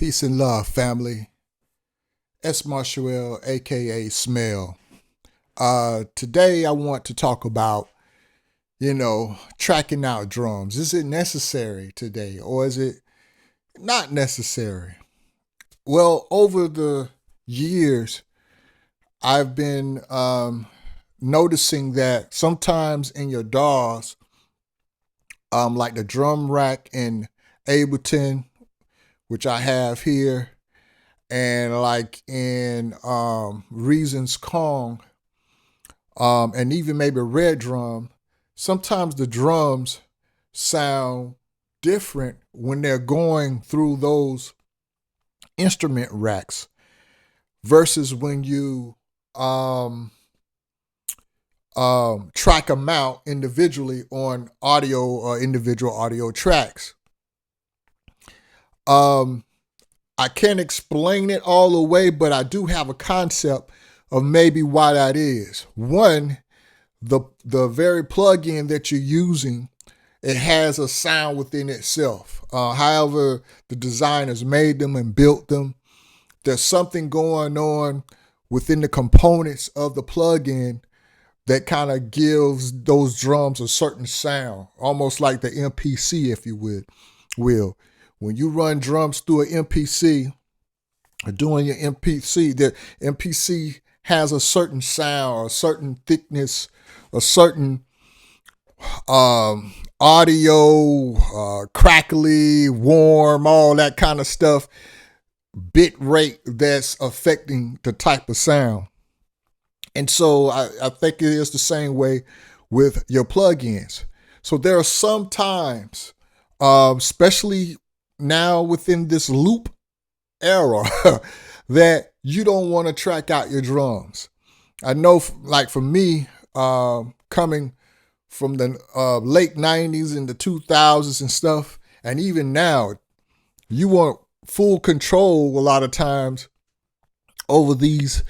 Peace and love, family. S. Marshuel, aka Smell. Today I want to talk about, tracking out drums. Is it necessary today or is it not necessary? Well, over the years, I've been noticing that sometimes in your DAWs, like the drum rack in Ableton, which I have here, and like in Reasons Kong, and even maybe Red Drum, sometimes the drums sound different when they're going through those instrument racks versus when you track them out individually on audio or individual audio tracks. I can't explain it all the way, but I do have a concept of maybe why that is. One, the very plugin that you're using, it has a sound within itself. However, the designers made them and built them, there's something going on within the components of the plugin that kind of gives those drums a certain sound, almost like the MPC, if you will. When you run drums through an MPC, or doing your MPC, the MPC has a certain sound, a certain thickness, a certain audio, crackly, warm, all that kind of stuff, bit rate that's affecting the type of sound. And so I think it is the same way with your plugins. So there are some times, especially now within this loop era, that you don't want to track out your drums. I know, like for me, coming from the late 90s and the 2000s and stuff, and even now, you want full control a lot of times over these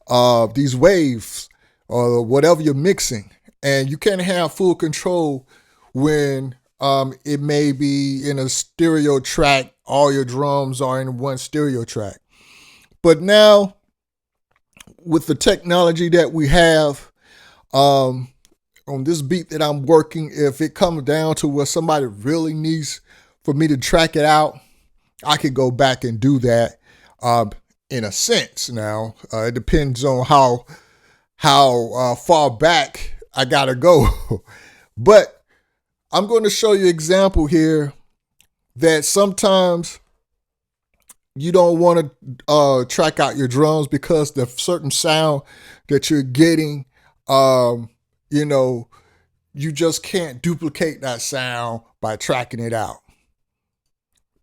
waves or whatever you're mixing. And you can't have full control when it may be in a stereo track, all your drums are in one stereo track. But now, with the technology that we have, on this beat that I'm working, if it comes down to where somebody really needs for me to track it out, I could go back and do that in a sense. Now, it depends on how far back I gotta go. But I'm going to show you an example here that sometimes you don't want to track out your drums because the certain sound that you're getting, you just can't duplicate that sound by tracking it out.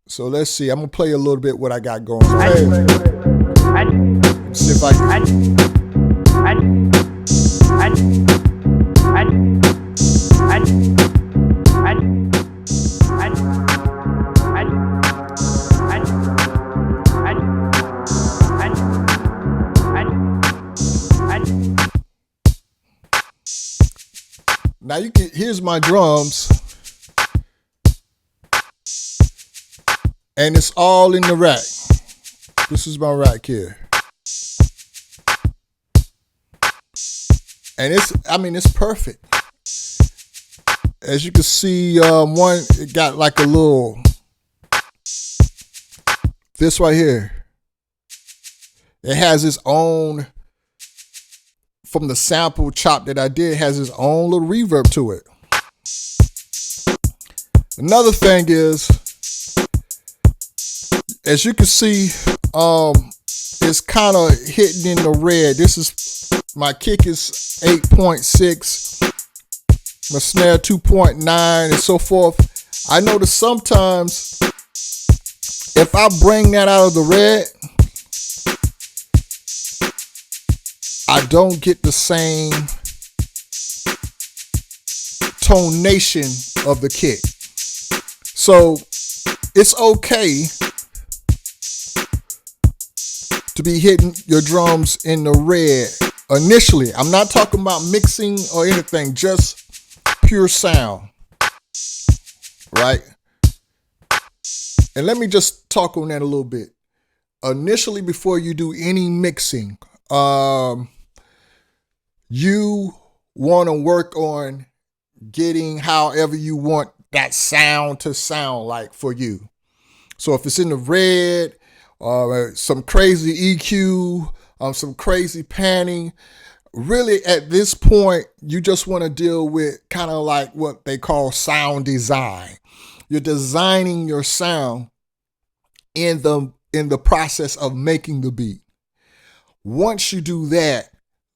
So let's see. I'm going to play a little bit what I got going. See if I can. Now here's my drums, and it's all in the rack. This is my rack here. And it's perfect. As you can see, it got like a little, this right here, it has its own, from the sample chop that I did, has its own little reverb to it. Another thing is, as you can see, it's kind of hitting in the red. My kick is 8.6, my snare 2.9, and so forth. I notice sometimes if I bring that out of the red, I don't get the same tonation of the kick. So it's okay to be hitting your drums in the red initially. I'm not talking about mixing or anything, just pure sound, right? And let me just talk on that a little bit. initially, before you do any mixing, um, you want to work on getting however you want that sound to sound like for you. So if it's in the red, some crazy EQ, some crazy panning, really at this point, you just want to deal with kind of like what they call sound design. You're designing your sound in the process of making the beat. Once you do that,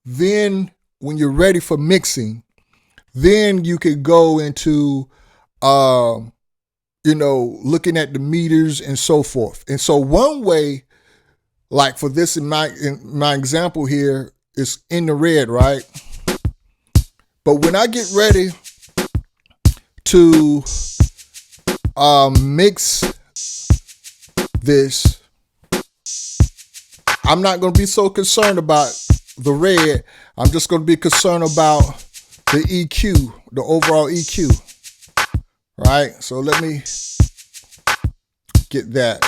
then when you're ready for mixing, then you could go into um, looking at the meters and so forth. And so one way, like for this in my example here, is in the red, right? But when I get ready to mix this, I'm not going to be so concerned about the red. I'm just going to be concerned about the EQ, the overall EQ, right? So let me get that.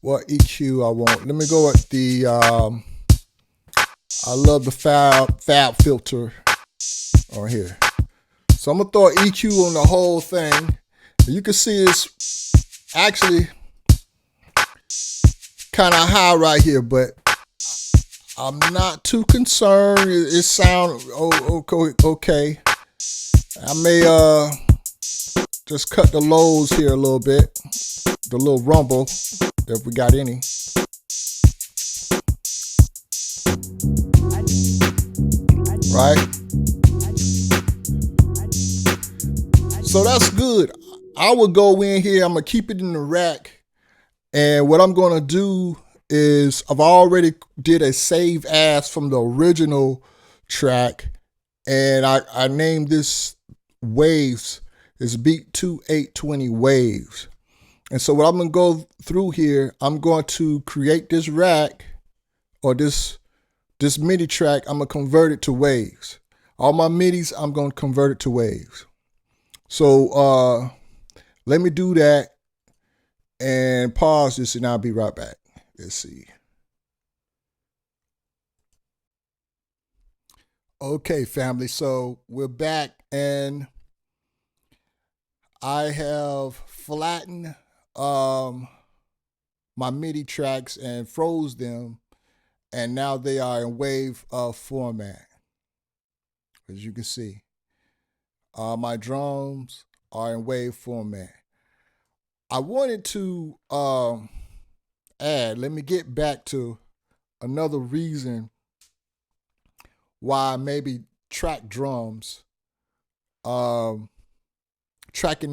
What EQ I want? Let me go with the. I love the Fab filter on here. So I'm gonna throw EQ on the whole thing. You can see it's actually kind of high right here, but I'm not too concerned. It sounds okay. I may just cut the lows here a little bit, the little rumble, if we got any. Right? So that's good. I will go in here. I'm going to keep it in the rack. And what I'm going to do is I've already did a save as from the original track. And I named this Waves. It's Beat 2820 Waves. And so what I'm going to go through here, I'm going to create this rack or this MIDI track. I'm going to convert it to waves. All my MIDIs, I'm going to convert it to waves. So let me do that and pause this and I'll be right back. Let's see. Okay, family. So we're back and I have flattened my MIDI tracks and froze them. And now they are in wave format, as you can see. My drums are in wave format. I wanted to add, let me get back to another reason why maybe tracking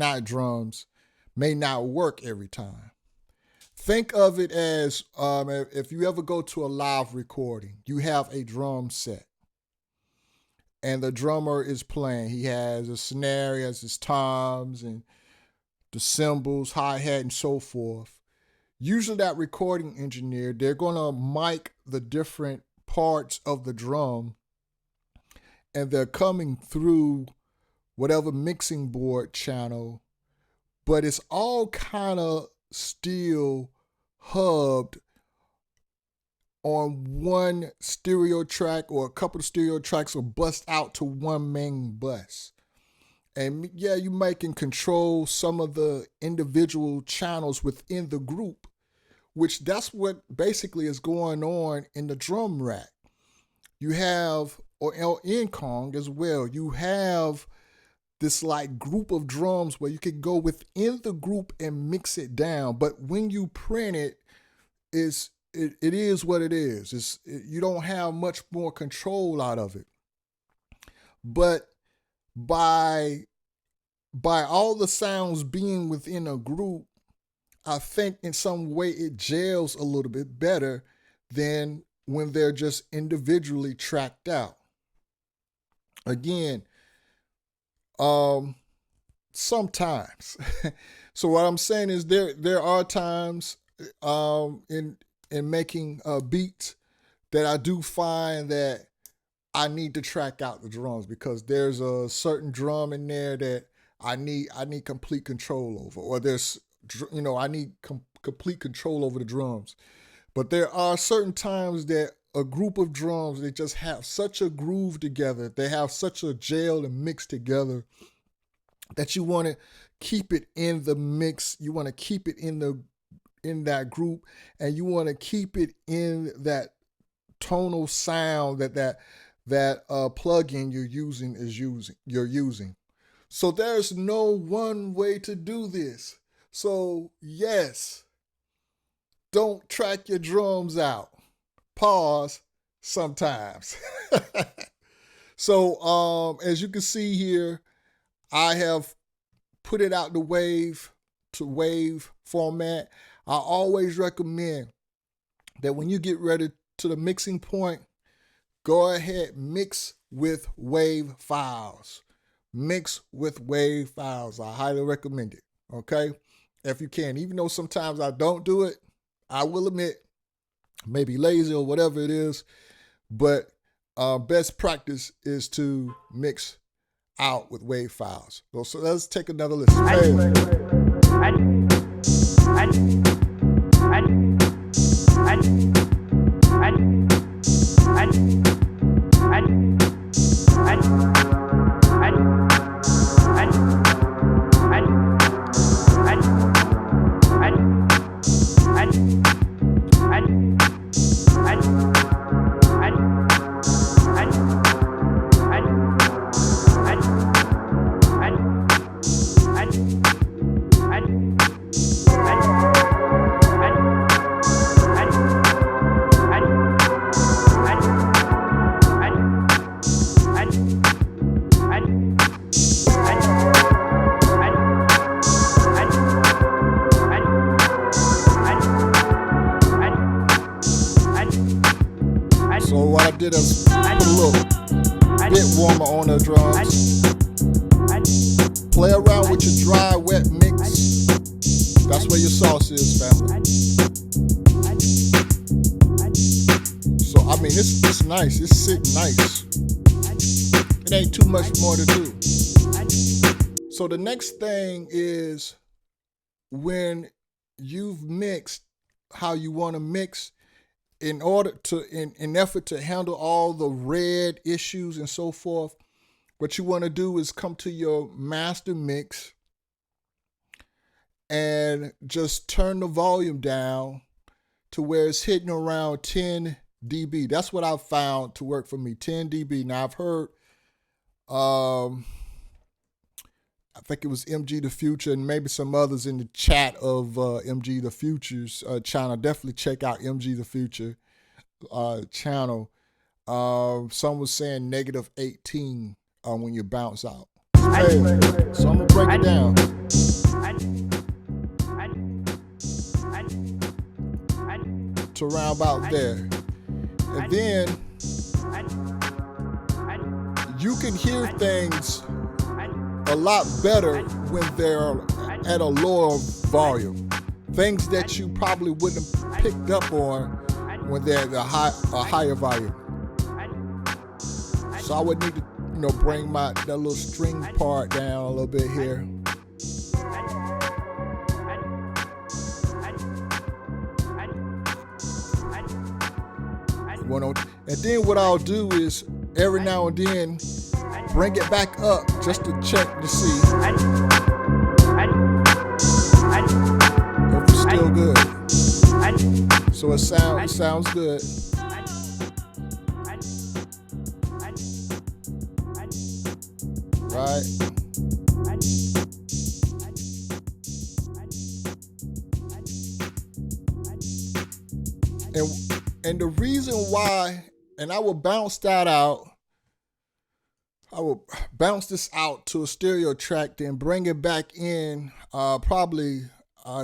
out drums may not work every time. Think of it as if you ever go to a live recording, you have a drum set and the drummer is playing. He has a snare, he has his toms and the cymbals, hi-hat, and so forth. Usually that recording engineer, they're going to mic the different parts of the drum and they're coming through whatever mixing board channel, but it's all kind of still hubbed on one stereo track or a couple of stereo tracks will bust out to one main bus. And yeah, you might can control some of the individual channels within the group, which that's what basically is going on in the drum rack. You have, or in Kong as well, you have this like group of drums where you can go within the group and mix it down. But when you print it, it is what it is. You don't have much more control out of it. But by all the sounds being within a group, I think in some way it gels a little bit better than when they're just individually tracked out. Again, sometimes. So what I'm saying is there are times in making beats that I do find that I need to track out the drums because there's a certain drum in there that I need complete control over, or I need complete control over the drums. But there are certain times that a group of drums, they just have such a groove together, they have such a gel and mix together, that you want to keep it in the mix, you want to keep it in that group, and you want to keep it in that tonal sound that plugin you're using. So there's no one way to do this. So yes, don't track your drums out. Pause sometimes. So as you can see here, I have put it out the wave format. I always recommend that when you get ready to the mixing point, go ahead, mix with wave files. Mix with wave files. I highly recommend it. Okay? If you can. Even though sometimes I don't do it, I will admit, maybe lazy or whatever it is, but best practice is to mix out with wave files. So let's take another listen. So what I did is put a little bit warmer on the drums. Play around with your dry, wet mix. That's where your sauce is, family. So I mean, it's nice. It's sitting nice. It ain't too much more to do. So the next thing is, when you've mixed how you want to mix, in effort to handle all the red issues and so forth, what you want to do is come to your master mix and just turn the volume down to where it's hitting around 10 dB. That's what I've found to work for me, 10 dB. Now I've heard, I think it was MG the Future and maybe some others in the chat of MG the Future's channel. Definitely check out MG the Future channel. Some was saying -18 when you bounce out. Hey, so I'm gonna break it down. To around about there. And then you can hear things a lot better when they're at a lower volume. Things that you probably wouldn't have picked up on when they're at a higher volume. So I would need to, bring that little string part down a little bit here. And then what I'll do is every now and then bring it back up just to check to see if it's still good. So it sounds good. Right. And the reason why, and I will bounce that out. I will bounce this out to a stereo track, then bring it back in, probably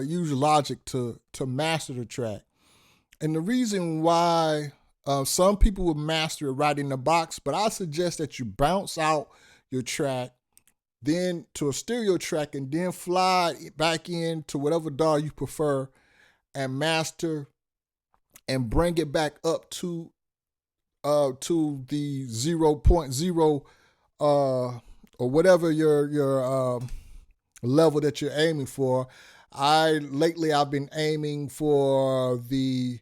use Logic to master the track. And the reason why some people will master it right in the box, but I suggest that you bounce out your track, then to a stereo track, and then fly it back in to whatever DAW you prefer and master and bring it back up to the 0.0 or whatever your level that you're aiming for. Lately I've been aiming for the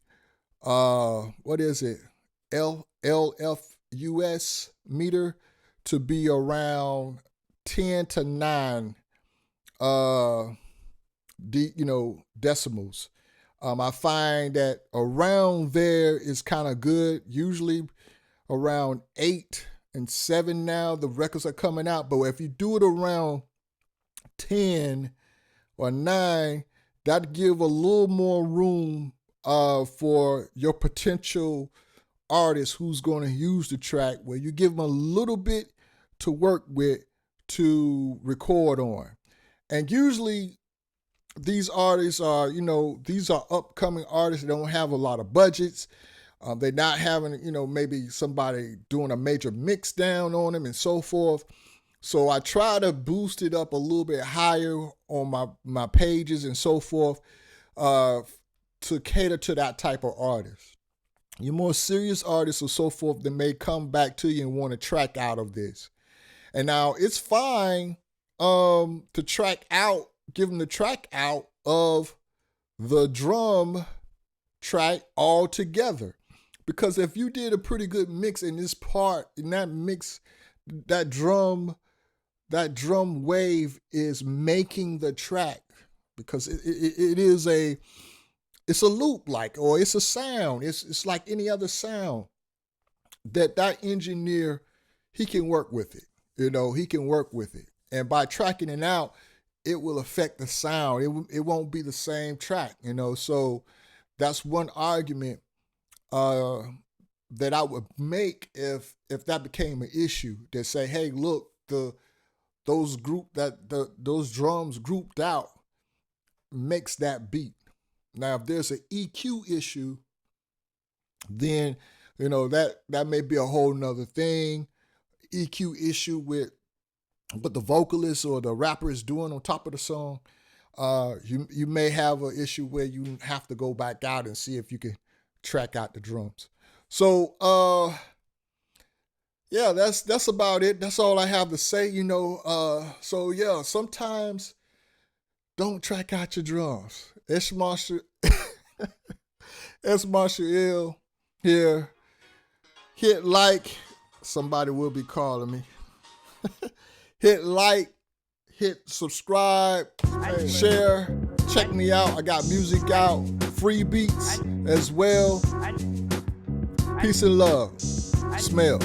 what is it? LFUS meter to be around 10 to 9 decimals. I find that around there is kind of good. Usually around 8 and 7 now, the records are coming out. But if you do it around 10 or 9, that'd give a little more room for your potential artist who's going to use the track, where you give them a little bit to work with to record on. And usually these artists are, these are upcoming artists that don't have a lot of budgets. They're not having, maybe somebody doing a major mix down on them and so forth. So I try to boost it up a little bit higher on my pages and so forth to cater to that type of artist. Your more serious artists or so forth, they may come back to you and want a track out of this. And now it's fine to track out, give them the track out of the drum track altogether. Because if you did a pretty good mix in this part, in that mix, that drum wave is making the track, because it is it's a loop, or it's a sound. It's like any other sound that engineer, he can work with it. He can work with it. And by tracking it out, it will affect the sound. It won't be the same track, So that's one argument that I would make if that became an issue. That say, hey, look, those drums grouped out makes that beat. Now, if there's an EQ issue, then that may be a whole nother thing. EQ issue with what the vocalist or the rapper is doing on top of the song. You may have an issue where you have to go back out and see if you can track out the drums. So yeah, that's about it. That's all I have to say. So yeah, sometimes don't track out your drums. It's Marshall Ill here. Hit like. Somebody will be calling me. Hit like, hit subscribe, share, check me out. I got music out, free beats as well. Peace and love. Smell.